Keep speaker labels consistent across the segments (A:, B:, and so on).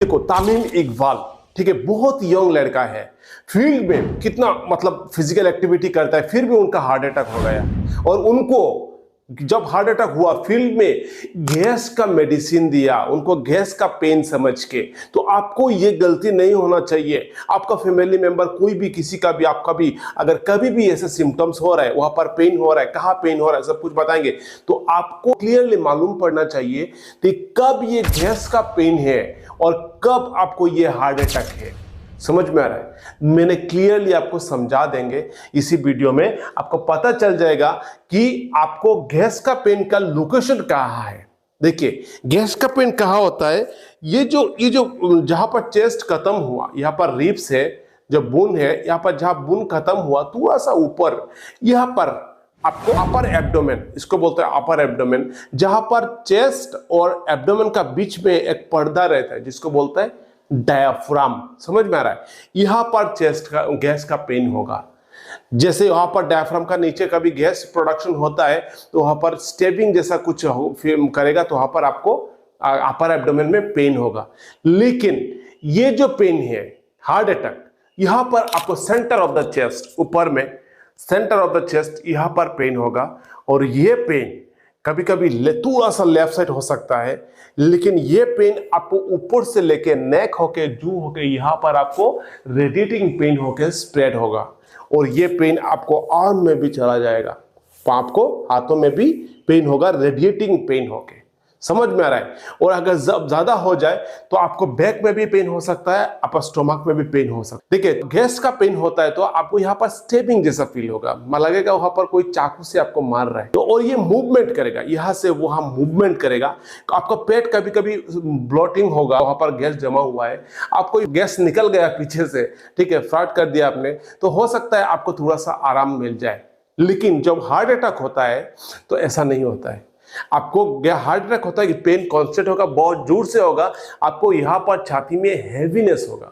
A: देखो तामीम इकबाल, ठीक है, बहुत यंग लड़का है, फील्ड में कितना मतलब फिजिकल एक्टिविटी करता है, फिर भी उनका हार्ट अटैक हो गया। और उनको जब हार्ट अटैक हुआ, फील्ड में गैस का मेडिसिन दिया, उनको गैस का पेन समझ के। तो आपको ये गलती नहीं होना चाहिए। आपका फैमिली मेंबर कोई भी, किसी का भी, आपका भी अगर कभी भी ऐसे सिम्टम्स हो रहा है, वहां पर पेन हो रहा है, कहाँ पेन हो रहा है, सब कुछ बताएंगे। तो आपको क्लियरली मालूम पड़ना चाहिए कि कब ये गैस का पेन है और कब आपको ये हार्ट अटैक है। समझ में आ रहा है? मैंने क्लियरली आपको समझा देंगे इसी वीडियो में। आपको पता चल जाएगा कि आपको गैस का पेन का लोकेशन कहाँ है। देखिए, गैस का पेन कहाँ होता है, ये जो जहां पर चेस्ट खत्म हुआ, यहाँ पर रिब्स है, जो बोन है, यहाँ पर जहां बोन खत्म हुआ थोड़ा सा ऊपर, यहाँ पर आपको अपर एब्डोमेन, इसको बोलते हैं अपर एब्डोमेन, जहां पर चेस्ट और एब्डोमेन का बीच में एक पर्दा रहता है जिसको बोलते हैं डायाफ्राम। समझ में आ रहा है? यहां पर चेस्ट का गैस का पेन होगा। जैसे वहां पर डायफ्राम का नीचे कभी गैस प्रोडक्शन होता है तो वहां पर स्टेपिंग जैसा कुछ करेगा, तो वहां पर आपको अपर एब्डोमेन में पेन होगा। लेकिन ये जो पेन है हार्ट अटैक, यहां पर आपको सेंटर ऑफ द चेस्ट, ऊपर में सेंटर ऑफ द चेस्ट, यहां पर पेन होगा। और ये पेन कभी कभी थोड़ा सा लेफ्ट साइड हो सकता है, लेकिन ये पेन आपको ऊपर से लेके नेक होके, जू होके, यहां पर आपको रेडिएटिंग पेन होके स्प्रेड होगा। और ये पेन आपको आर्म में भी चला जाएगा, आपको हाथों में भी पेन होगा, रेडिएटिंग पेन होके। समझ में आ रहा है? और अगर ज्यादा हो जाए तो आपको बैक में भी पेन हो सकता है, अपर स्टोमक में भी पेन हो सकता है। देखिए, गैस का पेन होता है तो आपको यहाँ पर स्टेबिंग जैसा फील होगा, लगेगा वहां पर कोई चाकू से आपको मार रहा है। तो और ये मूवमेंट करेगा, यहाँ से वहां मूवमेंट करेगा। तो आपका पेट कभी कभी ब्लोटिंग होगा, वहां पर गैस जमा हुआ है, आपको गैस निकल गया पीछे से, ठीक है, फ्राट कर दिया आपने, तो हो सकता है आपको थोड़ा सा आराम मिल जाए। लेकिन जब हार्ट अटैक होता है तो ऐसा नहीं होता है। आपको हार्ट अटैक होता है कि पेन कांस्टेंट होगा, बहुत जोर से होगा, आपको यहां पर छाती में हैवीनेस होगा,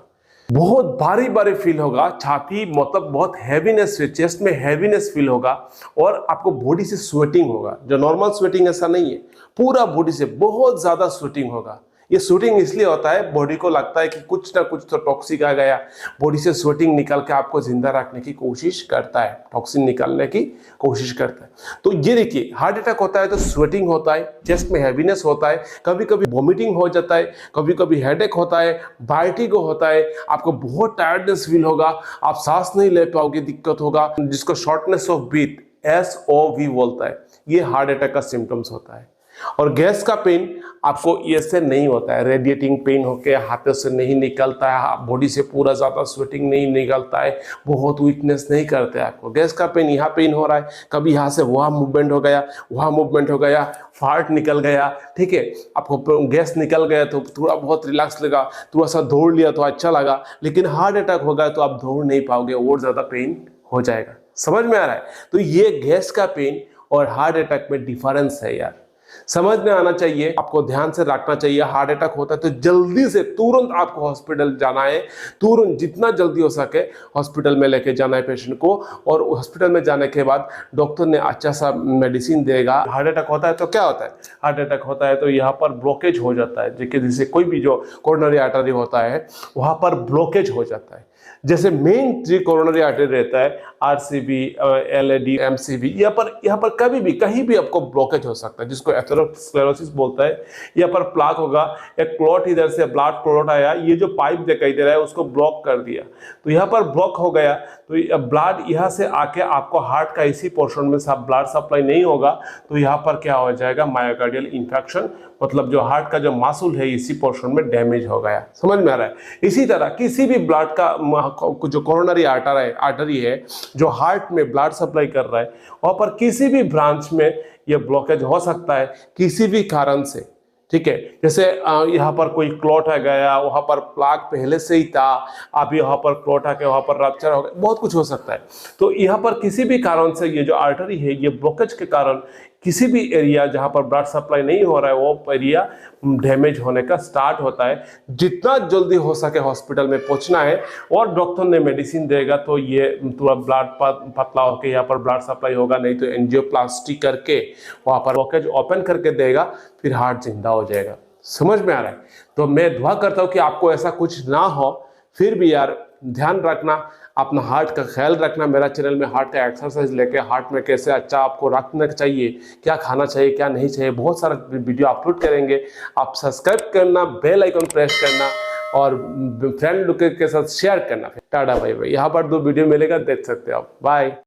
A: बहुत भारी भारी फील होगा, छाती मतलब बहुत हैवीनेस, चेस्ट में हैवीनेस फील होगा। और आपको बॉडी से स्वेटिंग होगा, जो नॉर्मल स्वेटिंग ऐसा नहीं है, पूरा बॉडी से बहुत ज्यादा स्वेटिंग होगा। ये स्वेटिंग इसलिए होता है, बॉडी को लगता है कि कुछ ना कुछ तो टॉक्सिक आ गया, बॉडी से स्वेटिंग निकल के आपको जिंदा रखने की कोशिश करता है, टॉक्सिन निकालने की कोशिश करता है। तो ये देखिए, हार्ट अटैक होता है तो स्वेटिंग होता है, चेस्ट में हैवीनेस होता है, कभी कभी वॉमिटिंग हो जाता है, कभी कभी हेडेक होता है, वर्टिगो होता है, आपको बहुत टायर्डनेस फील होगा, आप सांस नहीं ले पाओगे, दिक्कत होगा, जिसको शॉर्टनेस ऑफ ब्रीथ SOV बोलता है। ये हार्ट अटैक का सिम्टम्स होता है। और गैस का पेन आपको ऐसे नहीं होता है, रेडिएटिंग पेन होके हाथों से नहीं निकलता है, बॉडी से पूरा ज्यादा स्वेटिंग नहीं निकलता है, बहुत वीकनेस नहीं करते आपको। गैस का पेन यहाँ पेन हो रहा है, कभी यहाँ से वहाँ मूवमेंट हो गया, वहाँ मूवमेंट हो गया, फार्ट निकल गया, ठीक है, आपको गैस निकल गया तो थोड़ा बहुत रिलैक्स लगा, थोड़ा सा दौड़ लिया तो अच्छा लगा। लेकिन हार्ट अटैक हो गया तो आप दौड़ नहीं पाओगे, और ज्यादा पेन हो जाएगा। समझ में आ रहा है? तो ये गैस का पेन और हार्ट अटैक में डिफरेंस है यार, समझ में आना चाहिए, आपको ध्यान से रखना चाहिए। हार्ट अटैक होता है तो जल्दी से तुरंत आपको हॉस्पिटल जाना है, तुरंत जितना जल्दी हो सके हॉस्पिटल में लेके जाना है पेशेंट को। और हॉस्पिटल में जाने के बाद डॉक्टर ने अच्छा सा मेडिसिन देगा। हार्ट अटैक होता है तो क्या होता है, हार्ट अटैक होता है तो यहाँ पर ब्लॉकेज हो जाता है, जैसे कोई भी जो कोरोनरी आर्टरी होता है वहां पर ब्लॉकेज हो जाता है। जैसे मेन 3 कोरोनरी आर्टरी रहता है, RCB, LAD, MCB, यहाँ पर कभी भी कहीं भी आपको ब्लॉकेज हो सकता है, जिसको एथेरोस्क्लेरोसिस बोलता है। यहाँ पर प्लाक होगा, एक क्लॉट, इधर से ब्लड क्लॉट आया, ये जो पाइप दिखाई दे रहा है उसको ब्लॉक कर दिया, तो यहाँ पर ब्लॉक हो गया, तो ब्लड यहाँ से आके आपको हार्ट का इसी पोर्शन में सब ब्लड सप्लाई नहीं होगा, तो यहाँ पर क्या हो जाएगा, मायोकार्डियल इंफेक्शन, मतलब जो हार्ट का जो मासूल है इसी पोर्शन में डैमेज हो गया। समझ में आ रहा है? इसी तरह किसी भी ब्लड का जो कोरोनरी आर्टरी है जो हार्ट में ब्लड सप्लाई कर रहा है, वहां पर किसी भी ब्रांच में यह ब्लॉकेज हो सकता है किसी भी कारण से, ठीक है। जैसे यहाँ पर कोई क्लॉट आ गया, वहां पर प्लाक पहले से ही था, अब यहाँ पर क्लॉट आके वहां पर रप्चर हो गया, बहुत कुछ हो सकता है। तो यहाँ पर किसी भी कारण से ये जो आर्टरी है, ये ब्लॉकेज के कारण किसी भी एरिया जहां पर ब्लड सप्लाई नहीं हो रहा है वो एरिया डैमेज होने का स्टार्ट होता है। जितना जल्दी हो सके हॉस्पिटल में पहुंचना है, और डॉक्टर ने मेडिसिन देगा तो ये पूरा ब्लड पतला होकर यहाँ पर ब्लड सप्लाई होगा, नहीं तो एंजियोप्लास्टी करके वहां पर ब्लॉकेज ओपन करके देगा, फिर हार्ट जिंदा हो जाएगा। समझ में आ रहा है? तो मैं दुआ करता हूँ कि आपको ऐसा कुछ ना हो। फिर भी यार ध्यान रखना, अपना हार्ट का ख्याल रखना। मेरा चैनल में हार्ट का एक्सरसाइज लेके हार्ट में कैसे अच्छा आपको रखना चाहिए, क्या खाना चाहिए क्या नहीं चाहिए, बहुत सारा वीडियो अपलोड करेंगे। आप सब्सक्राइब करना, बेल आइकन प्रेस करना और फ्रेंड लोग के साथ शेयर करना। Tata bye bye. यहाँ पर 2 वीडियो मिलेगा, देख सकते हो आप। बाय।